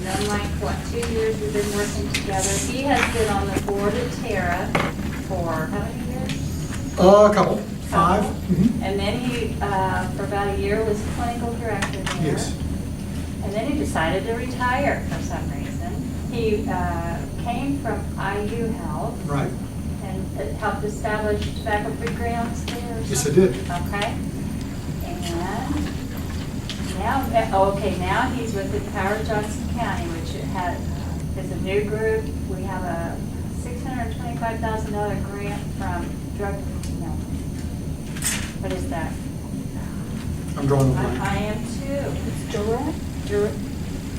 I've known Mike, what, 2 years we've been working together. He has been on the board of Terra for how many years? A couple, 5. And then he, for about a year, was clinical director there. Yes. And then he decided to retire for some reason. He came from IU Health. Right. And it helped establish tobacco-free grounds there or Yes, I something? did. Okay. And now, now he's with the Power Johnson County, which is a new group. We have a $625,000 grant from what is that? I'm drawing a blank. I am too. It's direct?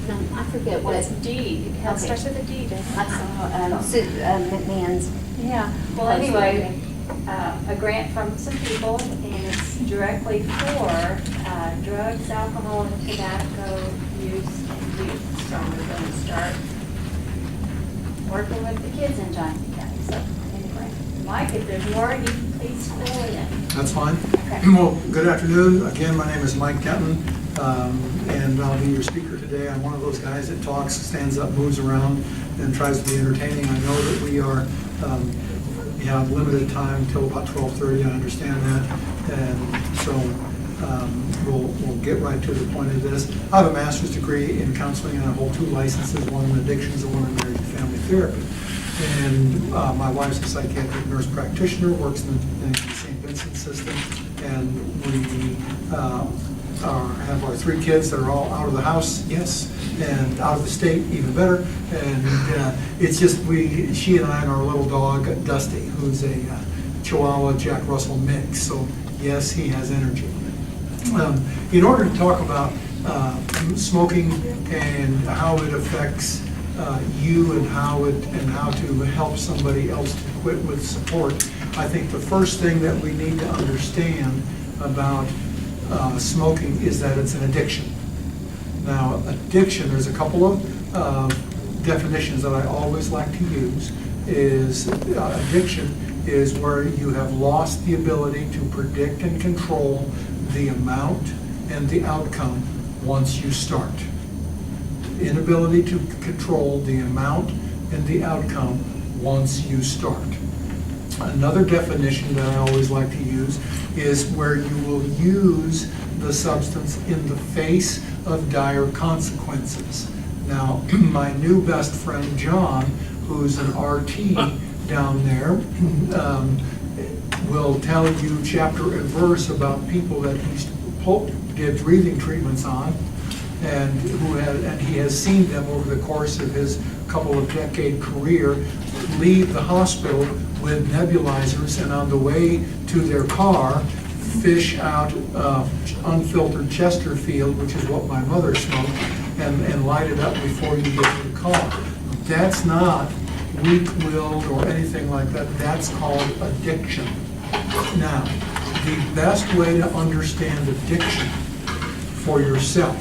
No, I forget what Well, it's it's. D. It Okay. starts with a D, doesn't it? I saw, McMahon's. Yeah, well, anyway, a grant from some people, and it's directly for drugs, alcohol, and tobacco use and youth. So we're going to start working with the kids in Johnson County. So anyway, Mike, if there's more, you can please fill in. That's fine. Okay. Well, good afternoon. Again, my name is Mike Kenton, and I'll be your speaker today. I'm one of those guys that talks, stands up, moves around, and tries to be entertaining. I know that we have limited time till about 12:30. I understand that, and so we'll get right to the point of this. I have a master's degree in counseling, and I hold 2 licenses, one in addictions and one in marriage and family therapy. And my wife's a psychiatric nurse practitioner, works in the St. Vincent system, and we have our 3 kids that are all out of the house, yes, and out of the state, even better. And it's just she and I and our little dog, Dusty, who's a Chihuahua Jack Russell mix. So yes, he has energy. In order to talk about smoking and how it affects you and how to help somebody else to quit with support, I think the first thing that we need to understand about smoking is that it's an addiction. Now, addiction, there's a couple of definitions that I always like to use. Is addiction is where you have lost the ability to predict and control the amount and the outcome once you start. Inability to control the amount and the outcome once you start. Another definition that I always like to use is where you will use the substance in the face of dire consequences. Now, my new best friend John, who's an RT down there, will tell you chapter and verse about people that he did breathing treatments on, and he has seen them over the course of his couple of decade career leave the hospital with nebulizers, and on the way to their car fish out unfiltered Chesterfield, which is what my mother smoked, and light it up before you get to the car. That's not weak-willed or anything like that. That's called addiction. Now, the best way to understand addiction for yourself,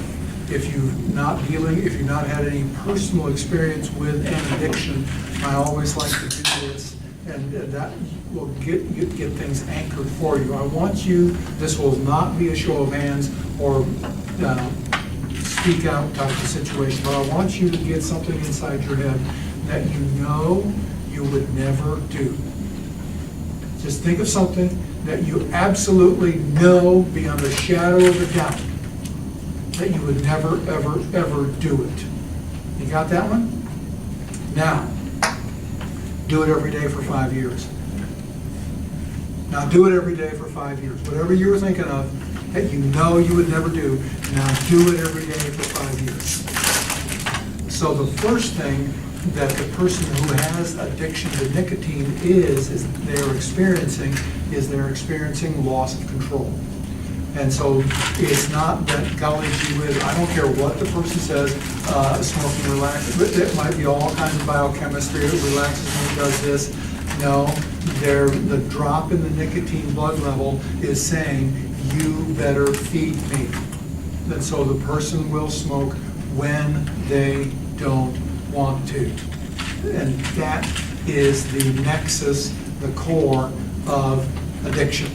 if you've not had any personal experience with an addiction, I always like to do this, and that will get things anchored for you. I want you, this will not be a show of hands or speak out type of situation, but I want you to get something inside your head that you know you would never do. Just think of something that you absolutely know beyond a shadow of a doubt that you would never, ever, ever do it. You got that one? Now, do it every day for 5 years. Now do it every day for 5 years. Whatever you're thinking of that you know you would never do, now do it every day for 5 years. So the first thing that the person who has addiction to nicotine they're experiencing loss of control. And so it's not that golly gee whiz, I don't care what the person says, smoking relaxes. It might be all kinds of biochemistry, it relaxes when it does this. No, the drop in the nicotine blood level is saying, you better feed me. And so the person will smoke when they don't want to. And that is the nexus, the core of addiction.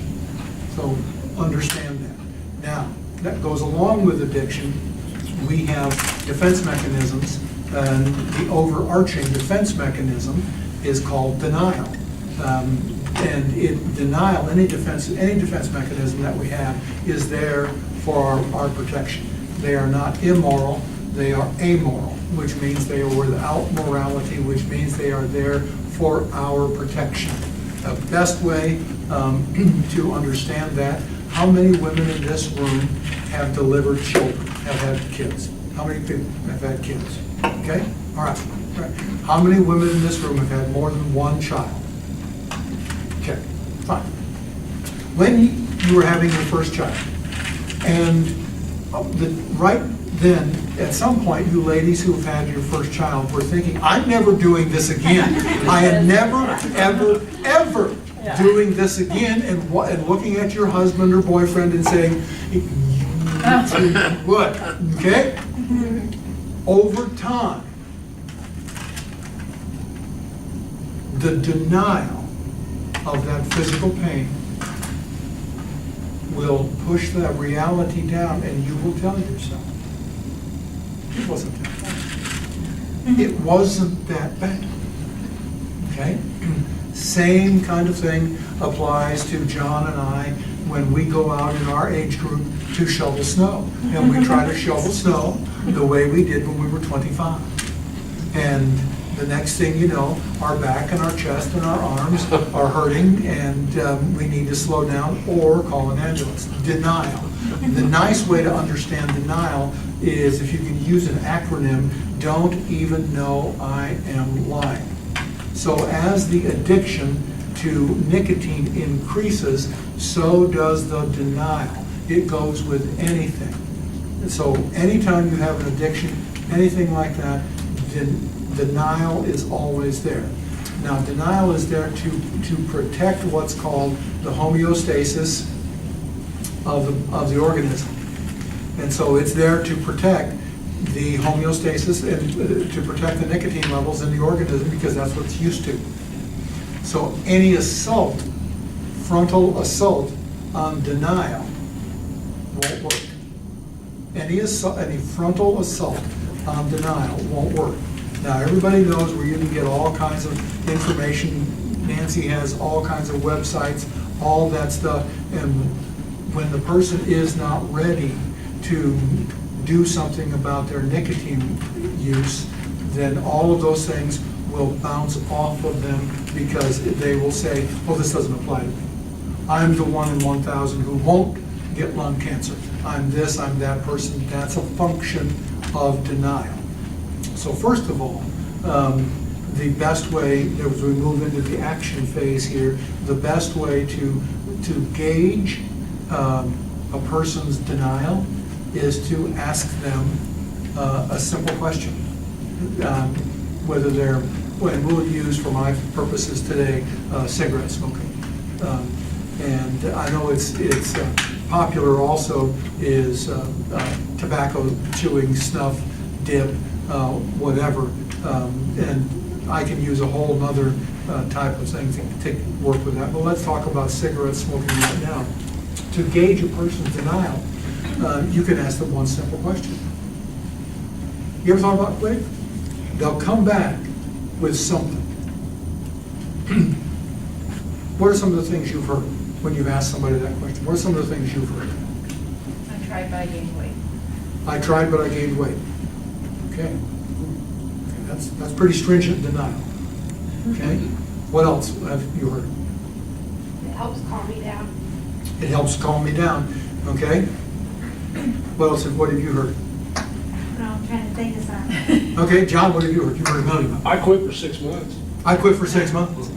So understand that. Now, that goes along with addiction we have defense mechanisms, and the overarching defense mechanism is called denial. And denial, any defense mechanism that we have is there for our protection. They are not immoral, they are amoral, which means they are without morality, which means they are there for our protection. The best way to understand that, how many women in this room have delivered children, have had kids? How many people have had kids? Okay, all right. How many women in this room have had more than one child? Okay, fine. When you were having your first child, and right then, at some point, you ladies who have had your first child were thinking, I'm never doing this again. I am never, ever, ever doing this again, and looking at your husband or boyfriend and saying, what? Okay? Over time, the denial of that physical pain will push that reality down, and you will tell yourself, it wasn't that bad. It wasn't that bad. Okay? Same kind of thing applies to John and I when we go out in our age group to shovel snow. And we try to shovel snow the way we did when we were 25. And the next thing you know, our back and our chest and our arms are hurting, and we need to slow down or call an ambulance. Denial. The nice way to understand denial is, if you can use an acronym, don't even know I am lying. So as the addiction to nicotine increases, so does the denial. It goes with anything. So anytime you have an addiction, anything like that, denial is always there. Now, denial is there to protect what's called the homeostasis of the organism. And so it's there to protect the homeostasis and to protect the nicotine levels in the organism, because that's what it's used to. So any assault, frontal assault on denial won't work. Any frontal assault on denial won't work. Now, everybody knows where you can get all kinds of information. Nancy has all kinds of websites, all that stuff. And when the person is not ready to do something about their nicotine use, then all of those things will bounce off of them, because they will say, oh, this doesn't apply to me. I'm the 1 in 1,000 who won't get lung cancer. I'm this, I'm that person. That's a function of denial. So first of all, the best way, as we move into the action phase here, the best way to gauge a person's denial is to ask them a simple question. Whether they're, and we'll use for my purposes today, cigarette smoking. And I know it's popular also is tobacco chewing, snuff, dip, whatever. And I can use a whole other type of thing to work with that. But let's talk about cigarette smoking right now. To gauge a person's denial, you can ask them one simple question. You ever thought about quitting? They'll come back with something. What are some of the things you've heard when you've asked somebody that question? What are some of the things you've heard? I tried, but I gained weight. I tried, but I gained weight. Okay. That's pretty stringent denial. Okay. What else have you heard? It helps calm me down. It helps calm me down. Okay. What else? What have you heard? No, I'm trying to think of something. Okay, John, what have you heard? You've heard a million. I quit for 6 months. I quit for 6 months.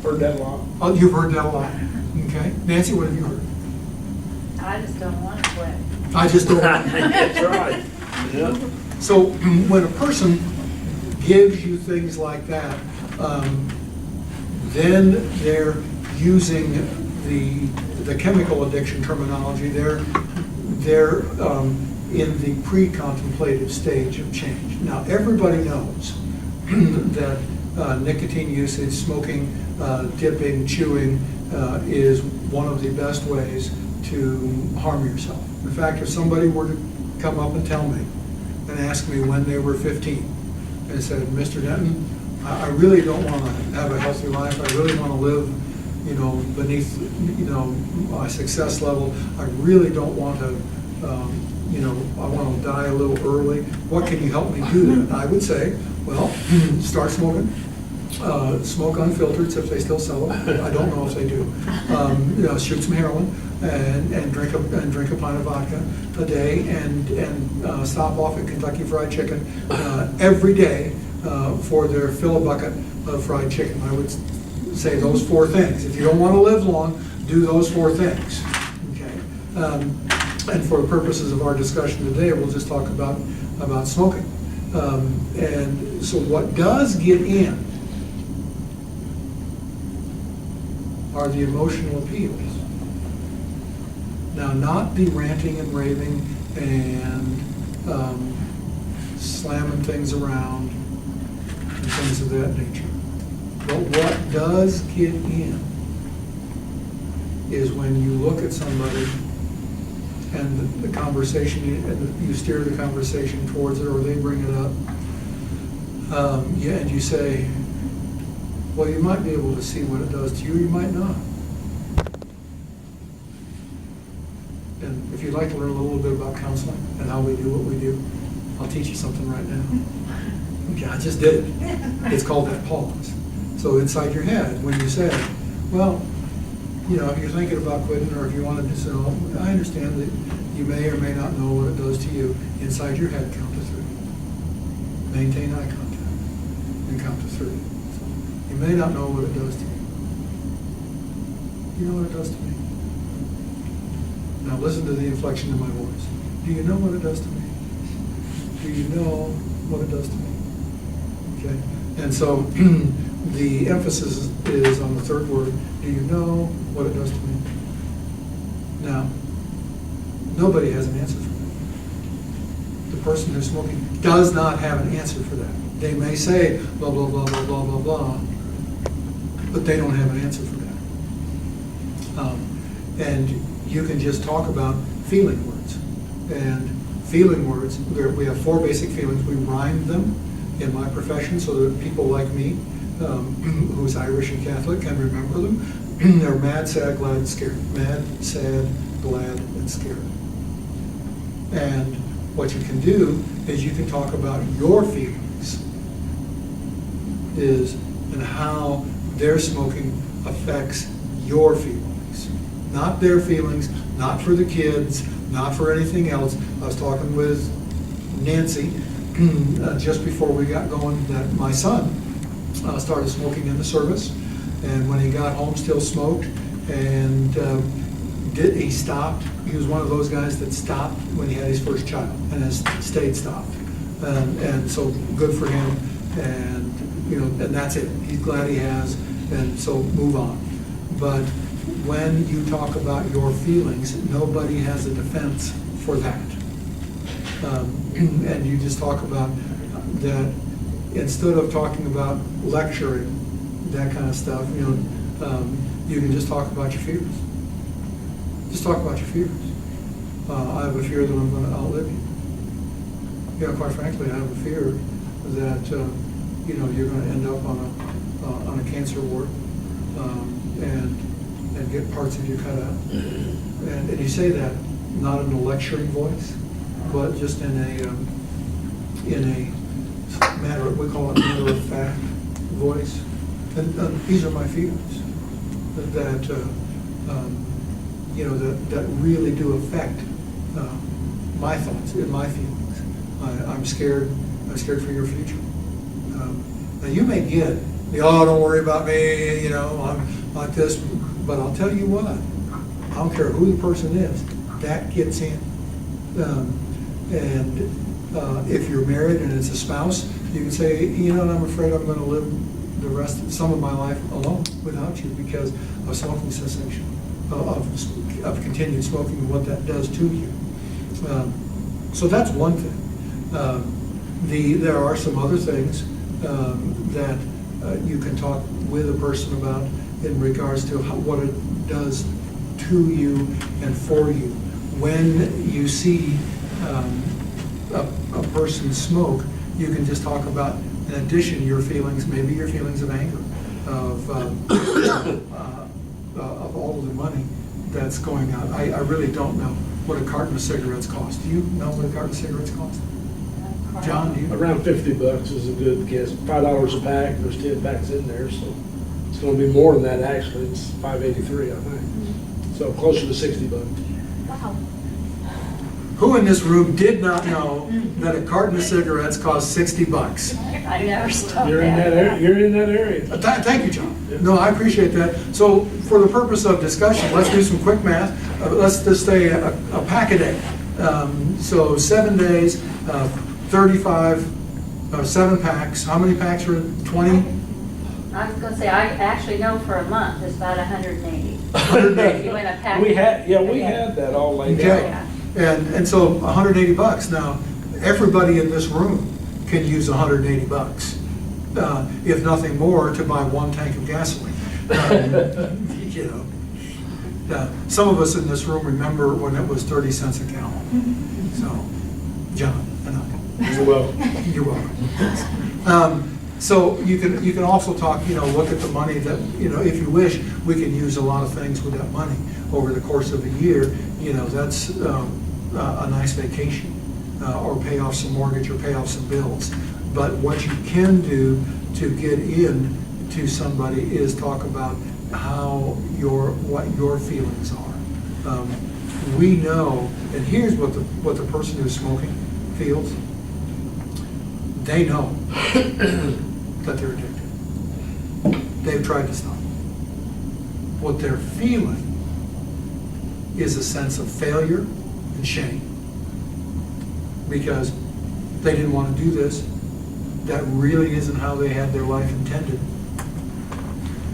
Heard that a lot. Oh, you've heard that a lot. Okay. Nancy, what have you heard? I just don't want to quit. I just don't. That's right. Yeah. So when a person gives you things like that, then they're using the chemical addiction terminology. They're in the pre-contemplative stage of change. Now, everybody knows that nicotine usage, smoking, dipping, chewing is one of the best ways to harm yourself. In fact, if somebody were to come up and tell me and asked me when they were 15 and said, Mr. Denton, I really don't want to have a healthy life. I really want to live, beneath, my success level. I really don't want to, I want to die a little early. What can you help me do that? I would say, well, start smoking. Smoke unfiltered, if they still sell them. I don't know if they do. Shoot some heroin and drink a pint of vodka a day and stop off at Kentucky Fried Chicken every day for their fill a bucket of fried chicken. I would say those 4 things. If you don't want to live long, do those 4 things. Okay. And for the purposes of our discussion today, we'll just talk about smoking. And so what does get in are the emotional appeals. Now, not the ranting and raving and slamming things around and things of that nature. But what does get in is when you look at somebody and the conversation, and you steer the conversation towards it, or they bring it up, and you say, well, you might be able to see what it does to you, you might not. And if you'd like to learn a little bit about counseling and how we do what we do, I'll teach you something right now. Okay, I just did it. It's called that pause. So inside your head, when you say, well, if you're thinking about quitting, or if you want to do so, I understand that you may or may not know what it does to you. Inside your head, count to 3. Maintain eye contact and count to 3. You may not know what it does to you. You know what it does to me? Now listen to the inflection in my voice. Do you know what it does to me? Do you know what it does to me? Okay? And so the emphasis is on the 3rd word. Do you know what it does to me? Now, nobody has an answer for that. The person who's smoking does not have an answer for that. They may say blah, blah, blah, blah, blah, blah, blah, but they don't have an answer for that. And you can just talk about feeling words. And feeling words, we have 4 basic feelings. We rhyme them in my profession so that people like me, who's Irish and Catholic, can remember them. They're mad, sad, glad, and scared. Mad, sad, glad, and scared. And what you can do is you can talk about your feelings and how their smoking affects your feelings. Not their feelings, not for the kids, not for anything else. I was talking with Nancy just before we got going that my son started smoking in the service, and when he got home still smoked, and he stopped. He was one of those guys that stopped when he had his first child and has stayed stopped. And so good for him, and and that's it. He's glad he has, and so move on. But when you talk about your feelings, nobody has a defense for that. And you just talk about that instead of talking about lecturing, that kind of stuff, you can just talk about your fears. Just talk about your fears. I have a fear that I'm going to outlive you. Quite frankly, I have a fear that you're going to end up on a cancer ward and get parts of you cut out. And you say that not in a lecturing voice, but just in a matter, we call it matter of fact voice. And these are my feelings that really do affect my thoughts and my feelings. I'm scared. I'm scared for your future. Now you may get, don't worry about me. I'm like this. But I'll tell you what. I don't care who the person is. That gets in. And if you're married and it's a spouse, you can say, I'm afraid I'm going to live some of my life alone without you because of smoking cessation, of continued smoking and what that does to you. So that's one thing. There are some other things that you can talk with a person about in regards to what it does to you and for you. When you see a a person smoke, you can just talk about, in addition, your feelings, maybe your feelings of anger, of all of the money that's going out. I really don't know what a carton of cigarettes costs. Do you know what a carton of cigarettes costs? John, do you? Around $50 is a good guess. $5 a pack, there's 10 packs in there, so it's gonna be more than that actually. It's $5.83, I think. So closer to $60. Wow. Who in this room did not know that a carton of cigarettes costs $60? I never stopped You're in that area, you're in that area. Thank you, John. No, I appreciate that. So for the purpose of discussion, let's do some quick math. Let's just say a pack a day. So 7 days, 35, 7 packs. How many packs are in 20? I was gonna say, I actually know for a month, it's about 180. 180. If you went a pack. We had that all laid Okay. out. And so $180. Now, everybody in this room can use $180, if nothing more, to buy 1 tank of gasoline. You know, some of us in this room remember when it was 30 cents a gallon. So, John and I. You're welcome. You're welcome. So you can also talk, look at the money that, if you wish, we can use a lot of things with that money over the course of a year. That's a nice vacation, or pay off some mortgage or pay off some bills. But what you can do to get in to somebody is talk about what your feelings are. We know, and here's what the person who's smoking feels. They know that they're addicted. They've tried to stop. What they're feeling is a sense of failure and shame because they didn't want to do this. That really isn't how they had their life intended.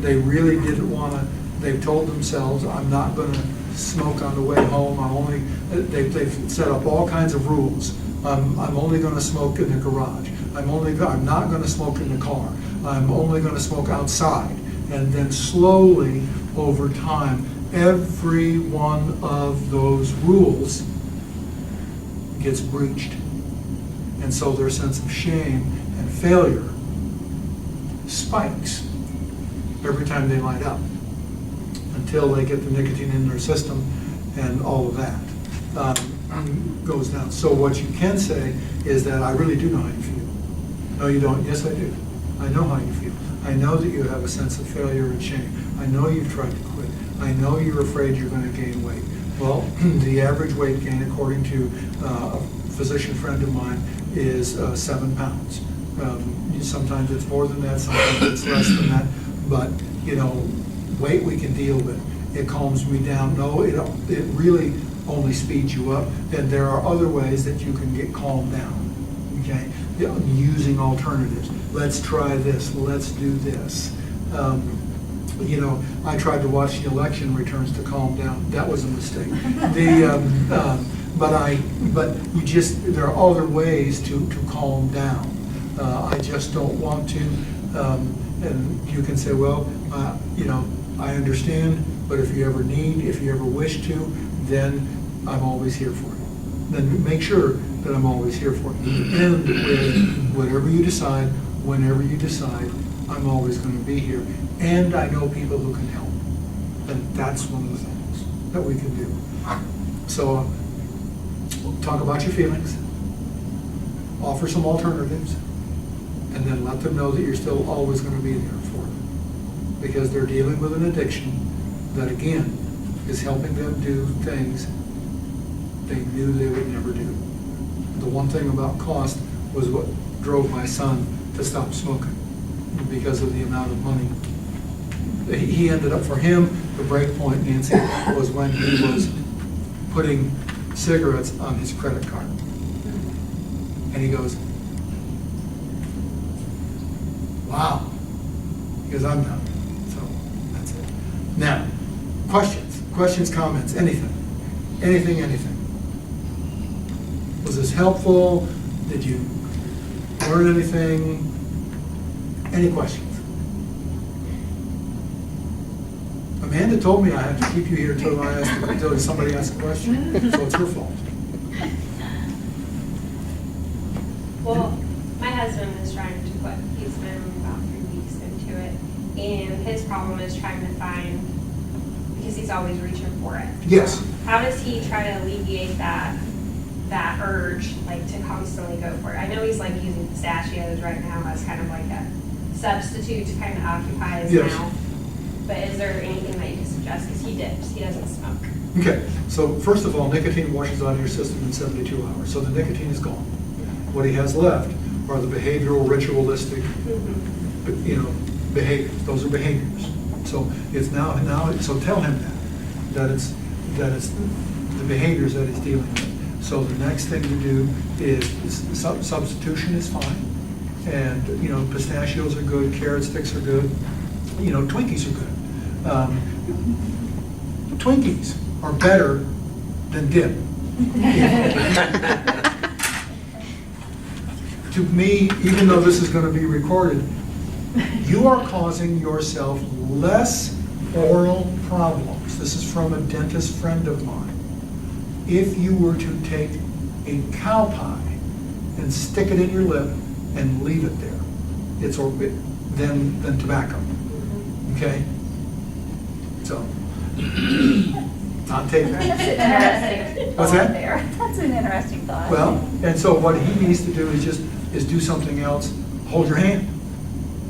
They really didn't want to. They've told themselves, I'm not going to smoke on the way home. They've set up all kinds of rules. I'm only going to smoke in the garage. I'm not going to smoke in the car. I'm only going to smoke outside. And then slowly, over time, every one of those rules gets breached. And so their sense of shame and failure spikes every time they light up until they get the nicotine in their system and all of that goes down. So what you can say is that I really do know how you feel. No, you don't. Yes, I do. I know how you feel. I know that you have a sense of failure and shame. I know you've tried to quit. I know you're afraid you're going to gain weight. Well, the average weight gain, according to a physician friend of mine, is 7 pounds. Sometimes it's more than that, sometimes it's less than that. But, weight we can deal with. It calms me down. No, it really only speeds you up. And there are other ways that you can get calmed down, okay? Using alternatives. Let's try this. Let's do this. I tried to watch the election returns to calm down. That was a mistake. But there are other ways to calm down. I just don't want to. And you can say, well, I understand, but if you ever wish to, then I'm always here for you. Then make sure that I'm always here for you. And with whatever you decide, whenever you decide, I'm always going to be here. And I know people who can help. And that's one of the things that we can do. So talk about your feelings, offer some alternatives, and then let them know that you're still always going to be there for them. Because they're dealing with an addiction that, again, is helping them do things they knew they would never do. The one thing about cost was what drove my son to stop smoking, because of the amount of money. He ended up, for him, the break point, Nancy, was when he was putting cigarettes on his credit card. And he goes, wow. He goes, I'm done. So that's it. Now, questions, comments, anything. Was this helpful? Did you learn anything? Any questions? Amanda told me I have to keep you here until somebody asks a question, so it's her fault. Well, my husband is trying to quit. He's been about 3 weeks into it. And his problem is trying to find, because he's always reaching for it. Yes. How does he try to alleviate that urge, like to constantly go for it? I know he's like using pistachios right now as kind of like a substitute to kind of occupy his Yes. mouth. But is there anything that you can suggest? Because he dips, he doesn't smoke. Okay, so first of all, nicotine washes out of your system in 72 hours, so the nicotine is gone. What he has left are the behavioral, ritualistic, behaviors. Those are behaviors. So it's now, so tell him that it's the behaviors that he's dealing with. So the next thing to do is substitution is fine. And, pistachios are good, carrot sticks are good, Twinkies are good. Twinkies are better than dip. To me, even though this is going to be recorded, you are causing yourself less oral problems. This is from a dentist friend of mine. If you were to take a cow pie and stick it in your lip and leave it there, it's than tobacco. Okay? So, not taking That's an interesting What's thought that? there. That's an interesting thought. Well, and so what he needs to do is do something else. Hold your hand.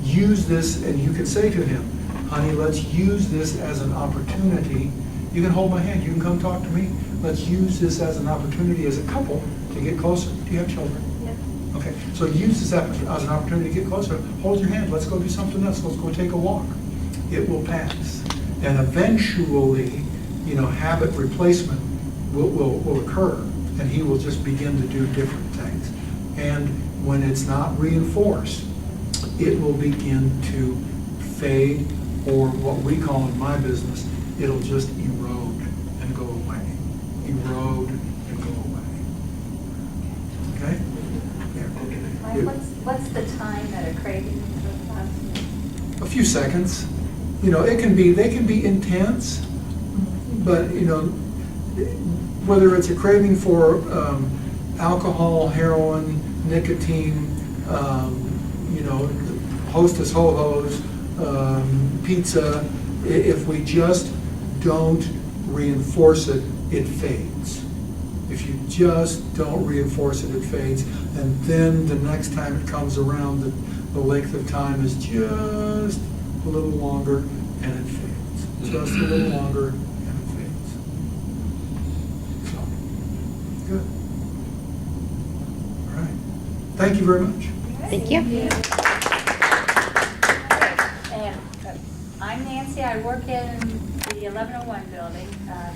Use this, and you can say to him, honey, let's use this as an opportunity. You can hold my hand. You can come talk to me. Let's use this as an opportunity as a couple to get closer. Do you have children? Yeah. Okay, so use this as an opportunity to get closer. Hold your hand. Let's go do something else. Let's go take a walk. It will pass. And eventually, habit replacement will occur, and he will just begin to do different things. And when it's not reinforced, it will begin to fade, or what we call in my business, it'll just erode and go away. Erode and go away. Okay? Mike, what's the time that a craving lasts? A few seconds. They can be intense, but whether it's a craving for alcohol, heroin, nicotine, Hostess Ho-Hos, pizza, if we just don't reinforce it, it fades. If you just don't reinforce it, it fades. And then the next time it comes around, the length of time is just a little longer and it fades. Just a little longer and it fades. So, good. All right. Thank you very much. Thank you. And I'm Nancy. I work in the 1101 building,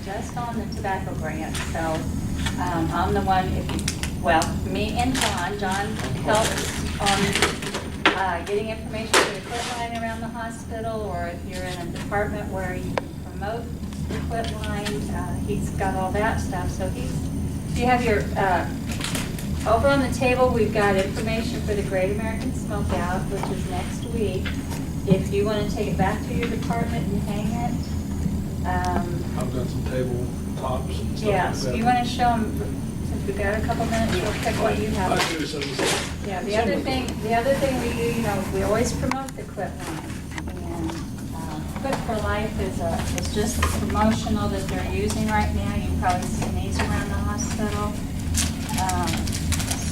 just on the tobacco grant. So I'm the one, me and John helps on getting information for the quit line around the hospital, or if you're in a department where you can promote the quit line, he's got all that stuff. So if you have your, over on the table, we've got information for the Great American Smokeout, which is next week. If you want to take it back to your department and hang it. I've got some table tops and stuff. Yeah, like so that. you want to show them, since we've got a couple minutes, we'll pick what you I'll have. do some. Yeah, the other thing we do, we always promote the quit line. And Quit for Life is just promotional that they're using right now. You can probably see these around the hospital.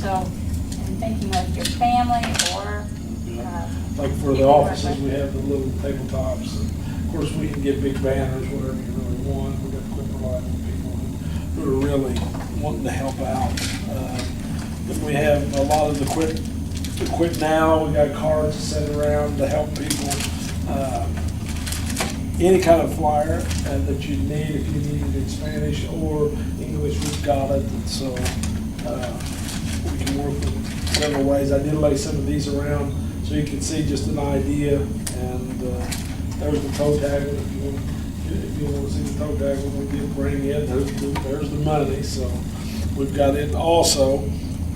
So, in thinking of your family or. Like for the people offices, we have the little tabletops. And of course, we can get big banners, whatever you really want. We've got Quit for Life for people who are really wanting to help out. If we have a lot of the quit now, we got cards set around to help people. Any kind of flyer that you need, if you need it in Spanish or English, we've got it. And so we can work in several ways. I did lay some of these around so you can see just an idea. And there's the toe tag. If you want to see the toe tag, when we did bring in, there's the money. So we've got it also.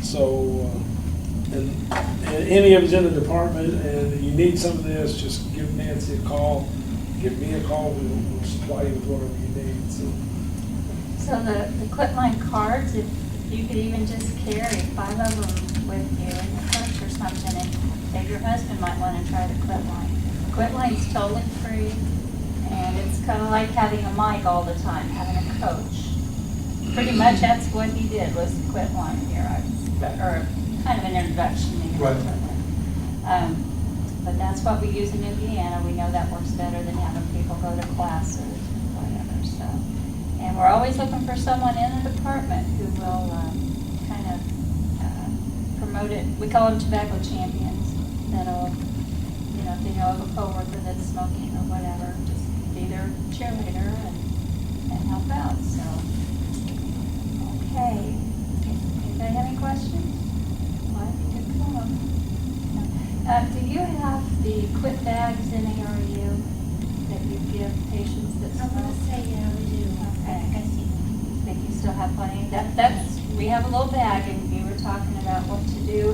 So, and any of us in the department and you need some of this, just give Nancy a call. Give me a call. We'll supply you with whatever you need. So the quit line cards, if You could even just carry 5 of them with you in your purse or something, and say your husband might want to try the quit line. Quit line's totally free, and it's kind of like having a mic all the time, having a coach. Pretty much that's what he did, was the quit line here, or kind of an introduction into the Right. quit line. But that's what we use in Indiana. We know that works better than having people go to classes or whatever, so. And we're always looking for someone in the department who will kind of promote it. We call them tobacco champions. That'll, you know, if they know of a coworker that's smoking or whatever, just be their cheerleader and help out, so. Okay. Anybody have any questions? Well, I think it's cool. Do you have the quit bags in ARU that you give patients that I'm gonna smoke? say, yeah, we do. Okay. I think I see them. Think you still have plenty? We have a little bag, and you were talking about what to do.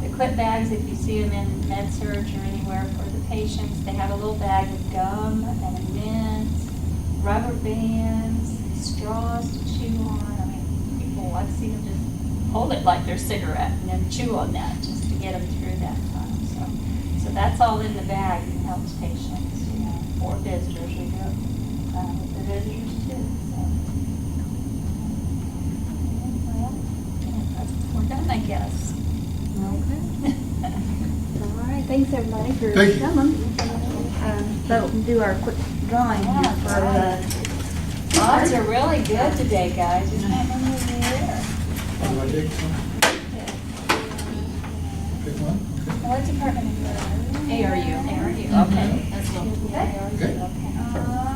The quit bags, if you see them in med-surg or anywhere for the patients, they have a little bag of gum and a mint, rubber bands, straws to chew on. I mean, people, I've seen them just hold it like their cigarette and then chew on that just to get them through that time. So that's all in the bag and helps patients, you know, or visitors. We do it with the visitors too. So. Well, we're done, I guess. Okay. All right, thanks everybody for Thank you. coming. So we'll do our quick drawing here Yeah, for Odds are really good today, guys. Isn't that when we're there? Do I take some? Pick one? What department are you in? ARU. ARU, okay. That's ARU, Okay. okay.